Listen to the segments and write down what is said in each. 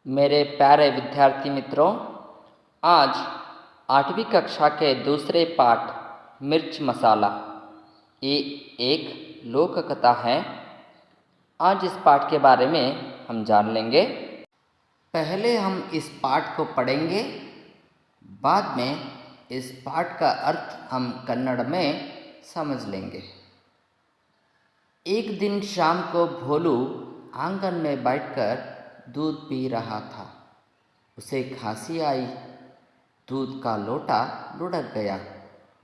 मेरे प्यारे विद्यार्थी मित्रों, आज 8वीं कक्षा के दूसरे पाठ मिर्च मसाला ये एक लोक कथा है। आज इस पाठ के बारे में हम जान लेंगे। पहले हम इस पाठ को पढ़ेंगे, बाद में इस पाठ का अर्थ हम कन्नड़ में समझ लेंगे। एक दिन शाम को भोलू आंगन में बैठकर दूध पी रहा था। उसे खांसी आई। दूध का लोटा लुढ़क गया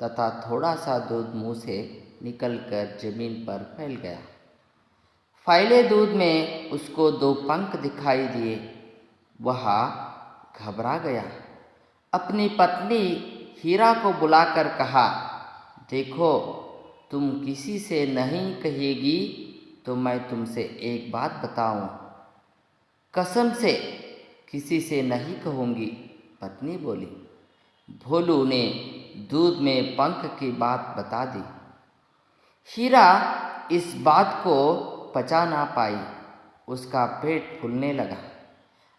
तथा थोड़ा सा दूध मुंह से निकलकर जमीन पर फैल गया। फैले दूध में उसको 2 पंख दिखाई दिए। वह घबरा गया। अपनी पत्नी हीरा को बुलाकर कहा, देखो, तुम किसी से नहीं कहेगी तो मैं तुमसे एक बात बताऊं। कसम से किसी से नहीं कहूँगी, पत्नी बोली। भोलू ने दूध में पंख की बात बता दी। हीरा इस बात को पचा ना पाई। उसका पेट फूलने लगा।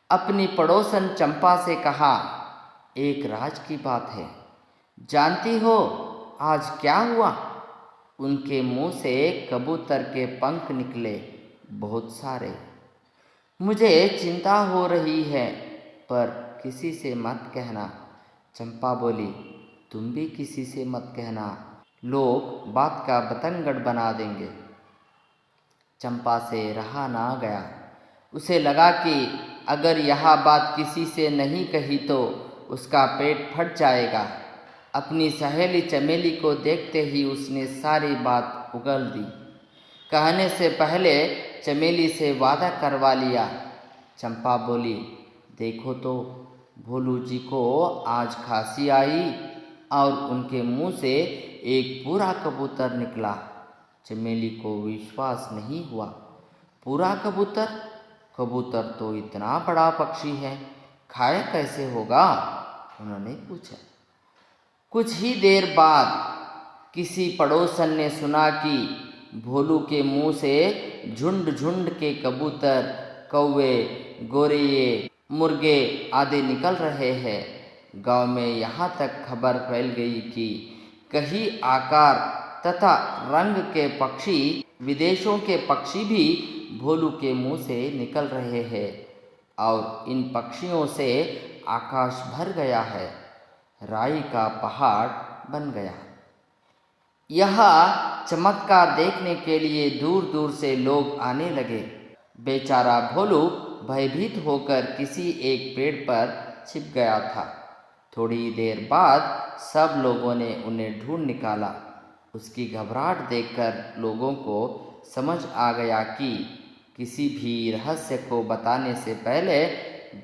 अपनी पड़ोसन चंपा से कहा, एक राज की बात है, जानती हो आज क्या हुआ? उनके मुंह से कबूतर के पंख निकले, बहुत सारे। मुझे चिंता हो रही है, पर किसी से मत कहना। चंपा बोली, तुम भी किसी से मत कहना, लोग बात का बतंगड़ बना देंगे। चंपा से रहा ना गया। उसे लगा कि अगर यह बात किसी से नहीं कही तो उसका पेट फट जाएगा। अपनी सहेली चमेली को देखते ही उसने सारी बात उगल दी। कहने से पहले चमेली से वादा करवा लिया। चंपा बोली, देखो तो, भोलू जी को आज खांसी आई और उनके मुंह से एक पूरा कबूतर निकला। चमेली को विश्वास नहीं हुआ। पूरा कबूतर? कबूतर तो इतना बड़ा पक्षी है, खाया कैसे होगा? उन्होंने पूछा। कुछ ही देर बाद किसी पड़ोसन ने सुना कि भोलू के मुंह से झुंड झुंड के कबूतर, कौवे, गोरैये, मुर्गे आदि निकल रहे हैं। गांव में यहाँ तक खबर फैल गई कि कई आकार तथा रंग के पक्षी, विदेशों के पक्षी भी भोलू के मुंह से निकल रहे हैं और इन पक्षियों से आकाश भर गया है। राई का पहाड़ बन गया। यह चमत्कार देखने के लिए दूर दूर से लोग आने लगे। बेचारा भोलू भयभीत होकर किसी एक पेड़ पर छिप गया था। थोड़ी देर बाद सब लोगों ने उन्हें ढूंढ निकाला। उसकी घबराहट देखकर लोगों को समझ आ गया कि किसी भी रहस्य को बताने से पहले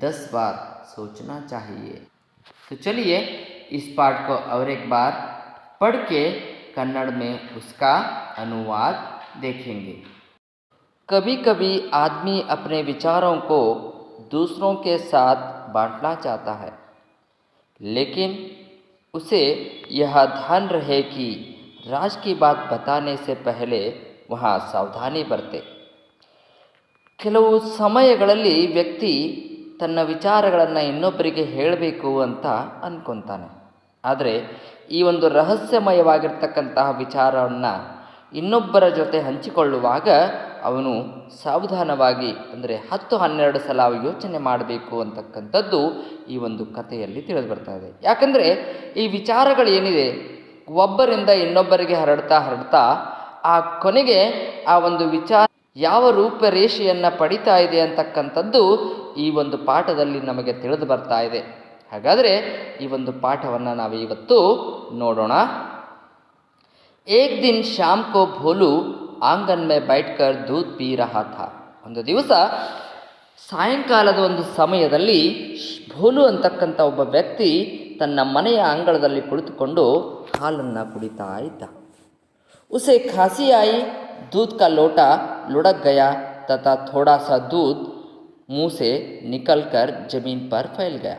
10 बार सोचना चाहिए। तो चलिए इस पाठ को और एक बार पढ़ के कन्नड़ में उसका अनुवाद देखेंगे। कभी कभी आदमी अपने विचारों को दूसरों के साथ बांटना चाहता है, लेकिन उसे यह ध्यान रहे कि राज की बात बताने से पहले वह सावधानी बरते। ಕೆಲವು ಸಮಯಗಳಲ್ಲಿ ವ್ಯಕ್ತಿ ತನ್ನ ವಿಚಾರಗಳನ್ನು ಇನ್ನೊಬ್ಬರಿಗೆ ಹೇಳಬೇಕು ಅಂತ ಅಂದ್ಕೊತಾನೆ. ಆದರೆ ಈ ಒಂದು ರಹಸ್ಯಮಯವಾಗಿರ್ತಕ್ಕಂತಹ ವಿಚಾರವನ್ನು ಇನ್ನೊಬ್ಬರ ಜೊತೆ ಹಂಚಿಕೊಳ್ಳುವಾಗ ಅವನು ಸಾವಧಾನವಾಗಿ, ಅಂದರೆ 10-12 ಸಲ ಯೋಚನೆ ಮಾಡಬೇಕು ಅಂತಕ್ಕಂಥದ್ದು ಈ ಒಂದು ಕಥೆಯಲ್ಲಿ ತಿಳಿದು ಬರ್ತಾ ಇದೆ. ಯಾಕಂದರೆ ಈ ವಿಚಾರಗಳೇನಿದೆ ಒಬ್ಬರಿಂದ ಇನ್ನೊಬ್ಬರಿಗೆ ಹರಡ್ತಾ ಆ ಕೊನೆಗೆ ಆ ಒಂದು ವಿಚಾರ ಯಾವ ರೂಪರೇಷೆಯನ್ನು ಪಡಿತಾ ಇದೆ ಅಂತಕ್ಕಂಥದ್ದು ಈ ಒಂದು ಪಾಠದಲ್ಲಿ ನಮಗೆ ತಿಳಿದು ಬರ್ತಾ ಇದೆ. ಹಾಗಾದರೆ ಈ ಒಂದು ಪಾಠವನ್ನು ನಾವು ಇವತ್ತು ನೋಡೋಣ. ಏಕ್ ದಿನ್ ಶಾಮ್ ಕೋ ಭೋಲು ಆಂಗನ್ ಮೇ ಬೈಠ್ಕರ್ ದೂದ್ ಪೀ ರಹಾ ಥಾ. ಒಂದು ದಿವಸ ಸಾಯಂಕಾಲದ ಒಂದು ಸಮಯದಲ್ಲಿ ಭೋಲು ಅಂತಕ್ಕಂಥ ಒಬ್ಬ ವ್ಯಕ್ತಿ ತನ್ನ ಮನೆಯ ಅಂಗಳದಲ್ಲಿ ಕುಳಿತುಕೊಂಡು ಹಾಲನ್ನು ಕುಡಿತಾ ಇದ್ದ. ಉಸೆ ಖಾಸಿ ಆಯಿ, दूध का लोटा लुढ़क गया तथा थोड़ा सा दूध मुंह से निकलकर जमीन पर फैल गया.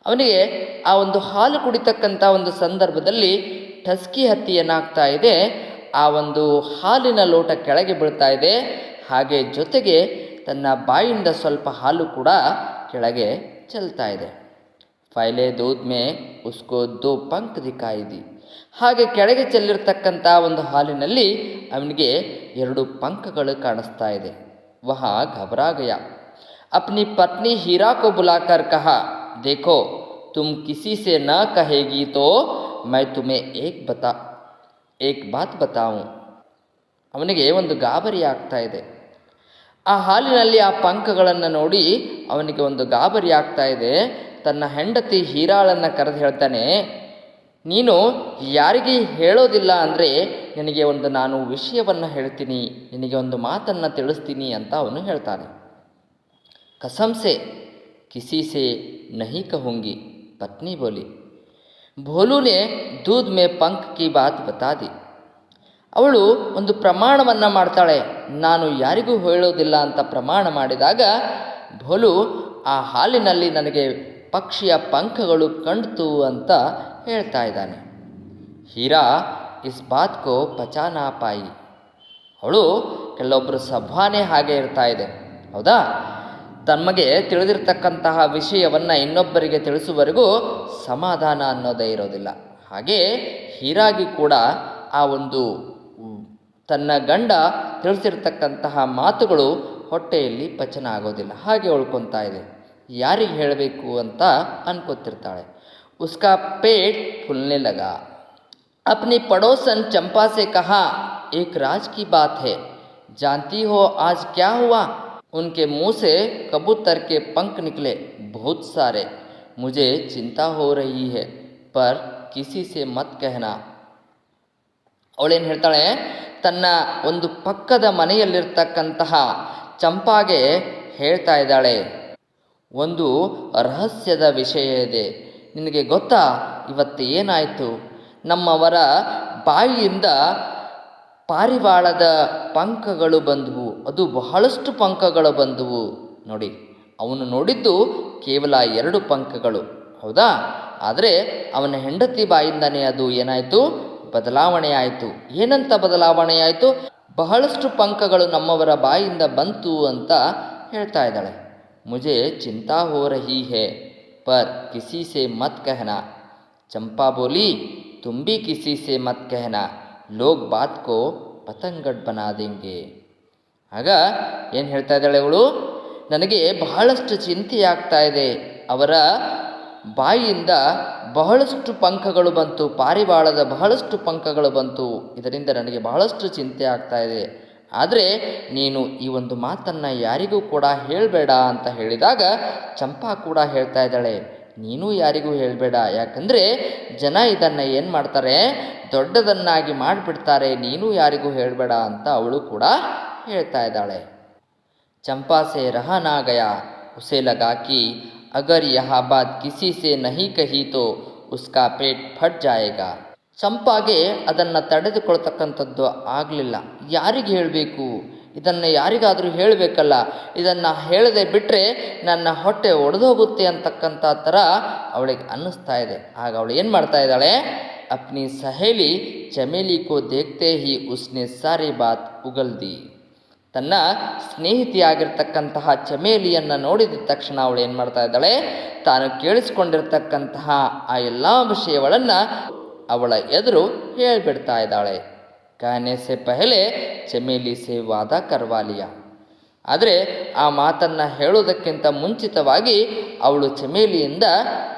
ಅವನಿಗೆ ಆ ಒಂದು ಹಾಲು ಕುಡಿತಕ್ಕಂಥ ಒಂದು ಸಂದರ್ಭದಲ್ಲಿ ಟಸ್ಕಿ ಹತ್ತಿ ಏನಾಗ್ತಾ ಇದೆ, ಆ ಒಂದು ಹಾಲಿನ ಲೋಟ ಕೆಳಗೆ ಬೀಳ್ತಾ ಇದೆ. ಹಾಗೆ ಜೊತೆಗೆ ತನ್ನ ಬಾಯಿಂದ ಸ್ವಲ್ಪ ಹಾಲು ಕೂಡ ಕೆಳಗೆ ಚೆಲ್ತಾ ಇದೆ. ಫೈಲೆ ದೂದ್ ಮೇ ಉಸ್ಕೋ ದೋ ಪಂಕ್ ದಿಖಾಯಿ ದಿ. ಹಾಗೆ ಕೆಳಗೆ ಚೆಲ್ಲಿರ್ತಕ್ಕಂಥ ಒಂದು ಹಾಲಿನಲ್ಲಿ ಅವನಿಗೆ 2 ಪಂಕಗಳು ಕಾಣಿಸ್ತಾ ಇದೆ. ವಹ ಘಬರಾ ಗಯಾ. ಅಪ್ನಿ ಪತ್ನಿ ಹೀರಾ ಕೋ ಬುಲಾಕರ್ ಕಹಾ, ದೇಖೋ ತುಮ್ ಕಿಸಿ ಸೆ ನ ಕಹೇಗಿ ತೋ ಮೈ ತುಮೆ ಏಕ್ ಬಾತ್ ಬತಾऊं. ಅವನಿಗೆ ಒಂದು ಗಾಬರಿ ಆಗ್ತಾ ಇದೆ. ಆ ಹಾಲಿನಲ್ಲಿ ಆ ಪಂಕಗಳನ್ನು ನೋಡಿ ಅವನಿಗೆ ಒಂದು ಗಾಬರಿ ಆಗ್ತಾ ಇದೆ. ತನ್ನ ಹೆಂಡತಿ ಹೀರಾಳನ್ನು ಕರೆದು ಹೇಳ್ತಾನೆ, ನೀನು ಯಾರಿಗೆ ಹೇಳೋದಿಲ್ಲ ಅಂದರೆ ನಿನಗೆ ಒಂದು ನಾನು ವಿಷಯವನ್ನು ಹೇಳ್ತೀನಿ, ನಿನಗೆ ಒಂದು ಮಾತನ್ನು ತಿಳಿಸ್ತೀನಿ ಅಂತ ಅವನು ಹೇಳ್ತಾನೆ. ಕಸಂಸೆ ಕಿಸಿ ಸೆ ನಹಿ ಕಹೂಂಗಿ, ಪತ್ನಿ ಬೋಲಿ. ಭೋಲುನೆ ದೂದ್ ಮೇ ಪಂಕ್ ಕಿ ಬಾತ್ ಬತಾ ದಿ. ಅವಳು ಒಂದು ಪ್ರಮಾಣವನ್ನು ಮಾಡ್ತಾಳೆ, ನಾನು ಯಾರಿಗೂ ಹೇಳೋದಿಲ್ಲ ಅಂತ ಪ್ರಮಾಣ ಮಾಡಿದಾಗ ಭೋಲು ಆ ಹಾಲಿನಲ್ಲಿ ನನಗೆ ಪಕ್ಷಿಯ ಪಂಖಗಳು ಕಂಡ್ತು ಅಂತ ಹೇಳ್ತಾ ಇದ್ದಾನೆ. ಹೀರಾ ಇಸ್ ಬಾತ್ ಕೋ ಪಚಾನಾ ಪಾಯಿ. ಅವಳು ಕೆಲವೊಬ್ಬರು ಸ್ವಭಾವನೇ ಹಾಗೆ ಇರ್ತಾ ಇದೆ, ಹೌದಾ? ತಮಗೆ ತಿಳಿದಿರ್ತಕ್ಕಂತಹ ವಿಷಯವನ್ನು ಇನ್ನೊಬ್ಬರಿಗೆ ತಿಳಿಸುವವರೆಗೂ ಸಮಾಧಾನ ಅನ್ನೋದೇ ಇರೋದಿಲ್ಲ. ಹಾಗೆ ಹೀರಾಗಿ ಕೂಡ ಆ ಒಂದು ತನ್ನ ಗಂಡ ತಿಳಿಸಿರ್ತಕ್ಕಂತಹ ಮಾತುಗಳು ಹೊಟ್ಟೆಯಲ್ಲಿ ಪಚನ ಆಗೋದಿಲ್ಲ, ಹಾಗೆ ಉಳ್ಕೊತಾ ಇದೆ. ಯಾರಿಗೆ ಹೇಳಬೇಕು ಅಂತ ಅನ್ಕೋತಿರ್ತಾಳೆ. ಉಸ್ಕಾ ಪೇಟ್ ಫುಲ್ನೆ ಲಗಾ. ಅಪ್ನಿ ಪಡೋಸನ್ ಚಂಪಾ ಸೆ ಕಹಾ, ಏಕ್ ರಾಜ್ ಕಿ ಬಾತ್ ಹೈ, जानती हो आज क्या हुआ? उनके मुंह से कबूतर के पंख निकले बहुत सारे. मुझे चिंता हो रही है, पर किसी से मत कहना. ಅವಳೇನು ಹೇಳ್ತಾಳೆ, ತನ್ನ ಒಂದು ಪಕ್ಕದ ಮನೆಯಲ್ಲಿರ್ತಕ್ಕಂತಹ ಚಂಪಾಗೆ ಹೇಳ್ತಾ ಇದ್ದಾಳೆ, ಒಂದು ರಹಸ್ಯದ ವಿಷಯ ಇದೆ, ನಿನಗೆ ಗೊತ್ತಾ ಇವತ್ತು ಏನಾಯಿತು? ನಮ್ಮವರ ಬಾಯಿಯಿಂದ ಪಾರಿವಾಳದ ಪಂಕಗಳು ಬಂದವು, ಅದು ಬಹಳಷ್ಟು ಪಂಕಗಳು ಬಂದವು. ನೋಡಿ, ಅವನು ನೋಡಿದ್ದು ಕೇವಲ 2 ಪಂಕಗಳು, ಹೌದಾ? ಆದರೆ ಅವನ ಹೆಂಡತಿ ಬಾಯಿಂದನೇ ಅದು ಏನಾಯಿತು, ಬದಲಾವಣೆ ಆಯಿತು. ಏನಂತ ಬದಲಾವಣೆ ಆಯಿತು? ಬಹಳಷ್ಟು ಪಂಕಗಳು ನಮ್ಮವರ ಬಾಯಿಂದ ಬಂತು ಅಂತ ಹೇಳ್ತಾ ಇದ್ದಾಳೆ. ಮುझे ಚಿಂತಾ ಹೋ ರಹಿ ಹೈ, ಪರ್ ಕಿಸಿ ಸೆ ಮತ್ ಕಹನಾ. ಚಂಪಾ ಬೋಲಿ, ತುಮ್ ಭಿ ಕಿಸಿ ಸೆ ಮತ್ ಕಹನಾ, ಲೋಗ್ ಬಾತ್ ಕೋ ಪತಂಗಡ್ ಬನಾ ದೇಂಗೆ. ಆಗ ಏನು ಹೇಳ್ತಾ ಇದ್ದಾಳೆ ಅವಳು, ನನಗೆ ಬಹಳಷ್ಟು ಚಿಂತೆಯಾಗ್ತಾ ಇದೆ, ಅವರ ಬಾಯಿಯಿಂದ ಬಹಳಷ್ಟು ಪಂಕಗಳು ಬಂತು, ಪಾರಿವಾಳದ ಬಹಳಷ್ಟು ಪಂಕಗಳು ಬಂತು, ಇದರಿಂದ ನನಗೆ ಬಹಳಷ್ಟು ಚಿಂತೆ ಆಗ್ತಾ ಇದೆ. ಆದರೆ ನೀನು ಈ ಒಂದು ಮಾತನ್ನು ಯಾರಿಗೂ ಕೂಡ ಹೇಳಬೇಡ ಅಂತ ಹೇಳಿದಾಗ ಚಂಪಾ ಕೂಡ ಹೇಳ್ತಾ ಇದ್ದಾಳೆ, ನೀನು ಯಾರಿಗೂ ಹೇಳಬೇಡ, ಯಾಕಂದರೆ ಜನ ಇದನ್ನು ಏನು ಮಾಡ್ತಾರೆ, ದೊಡ್ಡದನ್ನಾಗಿ ಮಾಡಿಬಿಡ್ತಾರೆ, ನೀನು ಯಾರಿಗೂ ಹೇಳಬೇಡ ಅಂತ ಅವಳು ಕೂಡ ಹೇಳ್ತಾ ಇದ್ದಾಳೆ. ಚಂಪಾ ಸೆ ರಹಾ ನಾ ಗಯಾ, ಉಸೆ ಲಗಾ ಕಿ ಅಗರ್ ಯಹಾ ಬಾತ್ ಕಿಸಿ ಸೆ ನಹಿ ಕಹಿ ತೋ ಉಸ್ಕಾ ಪೇಟ್ ಫಟ್ ಜಾಯೇಗಾ. ಚಂಪಾಗೆ ಅದನ್ನು ತಡೆದುಕೊಳ್ತಕ್ಕಂಥದ್ದು ಆಗಲಿಲ್ಲ. ಯಾರಿಗೆ ಹೇಳಬೇಕು, ಇದನ್ನು ಯಾರಿಗಾದರೂ ಹೇಳಬೇಕಲ್ಲ, ಇದನ್ನು ಹೇಳದೆ ಬಿಟ್ಟರೆ ನನ್ನ ಹೊಟ್ಟೆ ಒಡೆದೋಗುತ್ತೆ ಅಂತಕ್ಕಂಥ ಥರ ಅವಳಿಗೆ ಅನ್ನಿಸ್ತಾ ಇದೆ. ಆಗ ಅವಳು ಏನು ಮಾಡ್ತಾ ಇದ್ದಾಳೆ, ಅಪ್ನಿ ಸಹೇಲಿ ಚಮೇಲಿ ಕೋ ದೇಖ್ತೆ ಹಿ ಉಸ್ನೆ ಸಾರಿ ಬಾತ್ ಉಗಲ್ ದಿ. ತನ್ನ ಸ್ನೇಹಿತಿಯಾಗಿರ್ತಕ್ಕಂತಹ ಚಮೇಲಿಯನ್ನು ನೋಡಿದ ತಕ್ಷಣ ಅವಳು ಏನು ಮಾಡ್ತಾ ಇದ್ದಾಳೆ, ತಾನು ಕೇಳಿಸ್ಕೊಂಡಿರ್ತಕ್ಕಂತಹ ಆ ಎಲ್ಲ ವಿಷಯಗಳನ್ನು ಅವಳ ಎದುರು ಹೇಳಿಬಿಡ್ತಾ ಇದ್ದಾಳೆ. कहने से पहले ಚಮೇಲಿ ಸೆ ವಾದಾ ಕರ್ವಾ ಲಿಯಾ. ಆದರೆ ಆ ಮಾತನ್ನು ಹೇಳೋದಕ್ಕಿಂತ ಮುಂಚಿತವಾಗಿ ಅವಳು ಚಮೇಲಿಯಿಂದ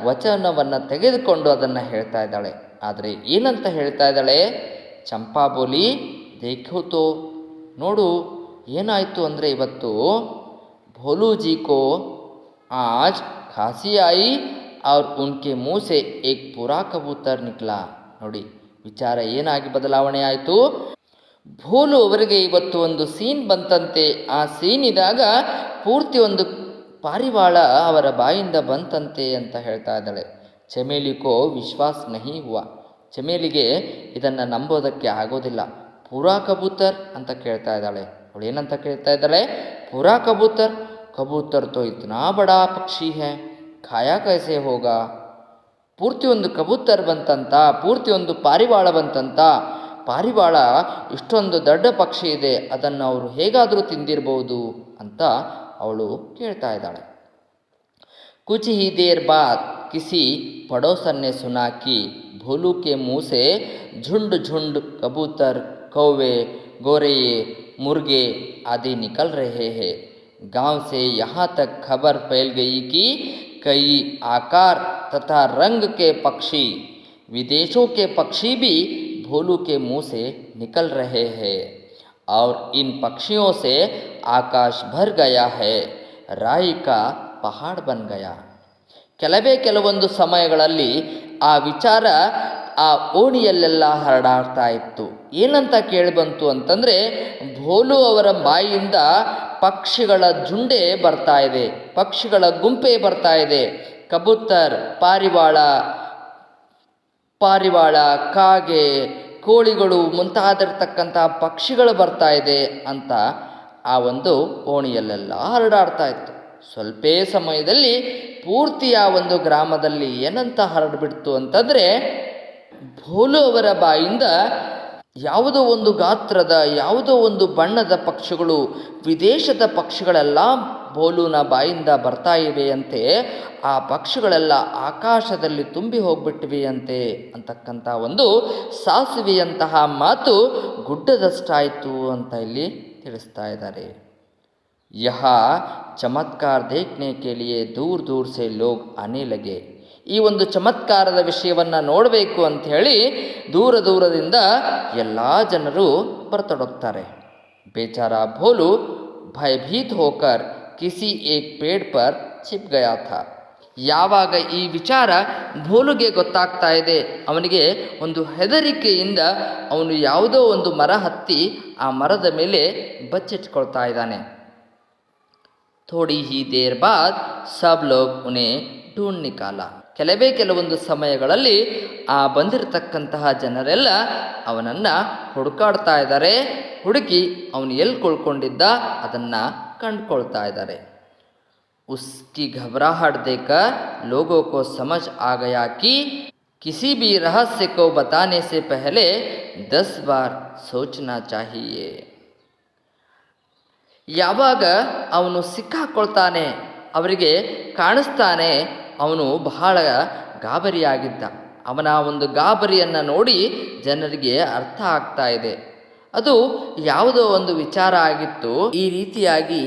ವಚನವನ್ನು ತೆಗೆದುಕೊಂಡು ಅದನ್ನು ಹೇಳ್ತಾ ಇದ್ದಾಳೆ. ಆದರೆ ಏನಂತ ಹೇಳ್ತಾ ಇದ್ದಾಳೆ, ಚಂಪಾ ಬೋಲಿ, ದೇಖೋ ತೋ, ನೋಡು ಏನಾಯಿತು ಅಂದರೆ ಇವತ್ತು ಭೋಲೂಜಿ ಕೋ ಆಜ್ ಖಾಸಿ ಆಯಿ और उनके मुंह से एक पूरा कबूतर निकला. ನೋಡಿ ವಿಚಾರ ಏನಾಗಿ ಬದಲಾವಣೆ ಆಯಿತು. ಭೋಲು ಅವರಿಗೆ ಇವತ್ತು ಒಂದು ಸೀನ್ ಬಂತಂತೆ. ಆ ಸೀನ್ ಇದ್ದಾಗ ಪೂರ್ತಿ ಒಂದು ಪಾರಿವಾಳ ಅವರ ಬಾಯಿಂದ ಬಂತಂತೆ ಅಂತ ಹೇಳ್ತಾ ಇದ್ದಾಳೆ. ಚಮೇಲಿಕೋ ವಿಶ್ವಾಸ ನಹಿ ಹುವಾ. ಚಮೇಲಿಗೆ ಇದನ್ನು ನಂಬೋದಕ್ಕೆ ಆಗೋದಿಲ್ಲ. ಪೂರಾ ಕಬೂತರ್ ಅಂತ ಕೇಳ್ತಾ ಇದ್ದಾಳೆ. ಅವಳು ಏನಂತ ಕೇಳ್ತಾ ಇದ್ದಾಳೆ, ಪೂರಾ ಕಬೂತರ್, ಕಬೂತರ್ ತೋ ಇತ್ನಾ ಬಡಾ ಪಕ್ಷಿ ಹೈ, ಖಾಯಾ ಕೈಸೆ ಹೋಗಾ. ಪೂರ್ತಿ ಒಂದು ಕಬೂತರ್ ಬಂತಂತ, ಪೂರ್ತಿ ಒಂದು ಪಾರಿವಾಳ ಬಂತಂತ. ಪಾರಿವಾಳ ಇಷ್ಟೊಂದು ದೊಡ್ಡ ಪಕ್ಷಿ ಇದೆ, ಅದನ್ನು ಅವರು ಹೇಗಾದರೂ ತಿಂದಿರ್ಬೋದು ಅಂತ ಅವಳು ಕೇಳ್ತಾ ಇದ್ದಾಳೆ. कुछ ही देर बाद किसी पड़ोसन ने सुना कि भोलू के मुंह से झुंड झुंड कबूतर, कौवे, गोरैये, मुर्गे आदि निकल रहे हैं। गांव से यहाँ तक खबर फैल गई कि कई आकार तथा रंग के पक्षी, विदेशों के पक्षी भी भोलू के मुंह से निकल रहे हैं और इन पक्षियों से आकाश भर गया है, राई का पहाड़ बन गया। ಕೆಲವೊಂದು ಸಮಯಗಳಲ್ಲಿ ಆ ವಿಚಾರ ಆ ಓಣಿಯಲ್ಲೆಲ್ಲ ಹರಡಾಡ್ತಾ ಇತ್ತು. ಏನಂತ ಕೇಳಿಬಂತು ಅಂತಂದರೆ, ಭೋಲು ಅವರ ಬಾಯಿಯಿಂದ ಪಕ್ಷಿಗಳ ಜುಂಡೆ ಬರ್ತಾ ಇದೆ, ಪಕ್ಷಿಗಳ ಗುಂಪೆ ಬರ್ತಾ ಇದೆ. ಕಬೂತರ್, ಪಾರಿವಾಳ, ಕಾಗೆ, ಕೋಳಿಗಳು ಮುಂತಾದಿರ್ತಕ್ಕಂಥ ಪಕ್ಷಿಗಳು ಬರ್ತಾ ಇದೆ ಅಂತ ಆ ಒಂದು ಓಣಿಯಲ್ಲೆಲ್ಲ ಹರಡಾಡ್ತಾ ಇತ್ತು. ಸ್ವಲ್ಪ ಸಮಯದಲ್ಲಿ ಪೂರ್ತಿ ಆ ಒಂದು ಗ್ರಾಮದಲ್ಲಿ ಏನಂತ ಹರಡ್ಬಿಡ್ತು ಅಂತಂದರೆ, ಭೋಲು ಅವರ ಬಾಯಿಂದ ಯಾವುದೋ ಒಂದು ಗಾತ್ರದ, ಯಾವುದೋ ಒಂದು ಬಣ್ಣದ ಪಕ್ಷಿಗಳು, ವಿದೇಶದ ಪಕ್ಷಿಗಳೆಲ್ಲ ಭೋಲುನ ಬಾಯಿಂದ ಬರ್ತಾ ಇವೆಯಂತೆ. ಆ ಪಕ್ಷಿಗಳೆಲ್ಲ ಆಕಾಶದಲ್ಲಿ ತುಂಬಿ ಹೋಗ್ಬಿಟ್ಟಿವೆಯಂತೆ ಅಂತಕ್ಕಂಥ ಒಂದು ಸಾಸಿವೆಯಂತಹ ಮಾತು ಗುಡ್ಡದಷ್ಟಾಯಿತು ಅಂತ ಇಲ್ಲಿ ತಿಳಿಸ್ತಾ ಇದ್ದಾರೆ. यह चमत्कार देखने के लिए दूर दूर से लोग आने लगे. ಈ ಒಂದು ಚಮತ್ಕಾರದ ವಿಷಯವನ್ನು ನೋಡಬೇಕು ಅಂಥೇಳಿ ದೂರ ದೂರದಿಂದ ಎಲ್ಲ ಜನರು ಬರತೊಡಗ್ತಾರೆ. ಬೇಚಾರ ಭೋಲು ಭಯಭೀತ ಹೋಕರ್ ಕಿಸಿ ಏಕ್ ಪೇಡ್ ಪರ್ ಚಿಪ್ ಗಯಾ ಥಾ. ಯಾವಾಗ ಈ ವಿಚಾರ ಭೋಲುಗೆ ಗೊತ್ತಾಗ್ತಾ ಇದೆ, ಅವನಿಗೆ ಒಂದು ಹೆದರಿಕೆಯಿಂದ ಅವನು ಯಾವುದೋ ಒಂದು ಮರ ಹತ್ತಿ ಆ ಮರದ ಮೇಲೆ ಬಚ್ಚಿಟ್ಕೊಳ್ತಾ ಇದ್ದಾನೆ. ಥೋಡಿ ಹಿ ದೇರ್ ಬಾದ್ ಸಬ್ ಲೋಗ್ ಉನ್ಹೇ ಢೂಂಢ್ ನಿಕಾಲ. ಕೆಲವೊಂದು ಸಮಯಗಳಲ್ಲಿ ಆ ಬಂದಿರತಕ್ಕಂತಹ ಜನರೆಲ್ಲ ಅವನನ್ನು ಹುಡುಕಾಡ್ತಾ ಇದ್ದಾರೆ. ಹುಡುಕಿ ಅವನು ಎಲ್ಲಿ ಕೊಳ್ಕೊಂಡಿದ್ದ ಅದನ್ನು ಕಂಡುಕೊಳ್ತಾ ಇದ್ದಾರೆ. उसकी घबराहट देखकर लोगों को समझ आ गया कि किसी भी रहस्य को बताने से पहले 10 बार सोचना चाहिए. ಯಾವಾಗ ಅವನು ಸಿಕ್ಕಾಕೊಳ್ತಾನೆ, ಅವರಿಗೆ ಕಾಣಿಸ್ತಾನೆ, ಅವನು ಬಹಳ ಗಾಬರಿಯಾಗಿದ್ದ. ಅವನ ಒಂದು ಗಾಬರಿಯನ್ನು ನೋಡಿ ಜನರಿಗೆ ಅರ್ಥ ಆಗ್ತಾ ಇದೆ, ಅದು ಯಾವುದೋ ಒಂದು ವಿಚಾರ ಆಗಿತ್ತು. ಈ ರೀತಿಯಾಗಿ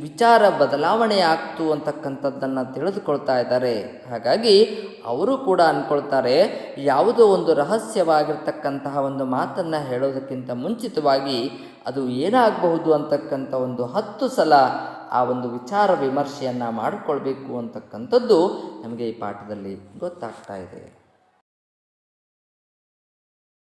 ವಿಚಾರ ಬದಲಾವಣೆ ಆಗ್ತು ಅಂತಕ್ಕಂಥದ್ದನ್ನು ತಿಳಿದುಕೊಳ್ತಾ ಇದ್ದಾರೆ. ಹಾಗಾಗಿ ಅವರು ಕೂಡ ಅಂದ್ಕೊಳ್ತಾರೆ, ಯಾವುದೋ ಒಂದು ರಹಸ್ಯವಾಗಿರ್ತಕ್ಕಂತಹ ಒಂದು ಮಾತನ್ನು ಹೇಳೋದಕ್ಕಿಂತ ಮುಂಚಿತವಾಗಿ ಅದು ಏನಾಗಬಹುದು ಅಂತಕ್ಕಂಥ ಒಂದು 10 ಸಲ ಆ ಒಂದು ವಿಚಾರ ವಿಮರ್ಶೆಯನ್ನು ಮಾಡಿಕೊಳ್ಬೇಕು ಅಂತಕ್ಕಂಥದ್ದು ನಮಗೆ ಈ ಪಾಠದಲ್ಲಿ ಗೊತ್ತಾಗ್ತಾ ಇದೆ.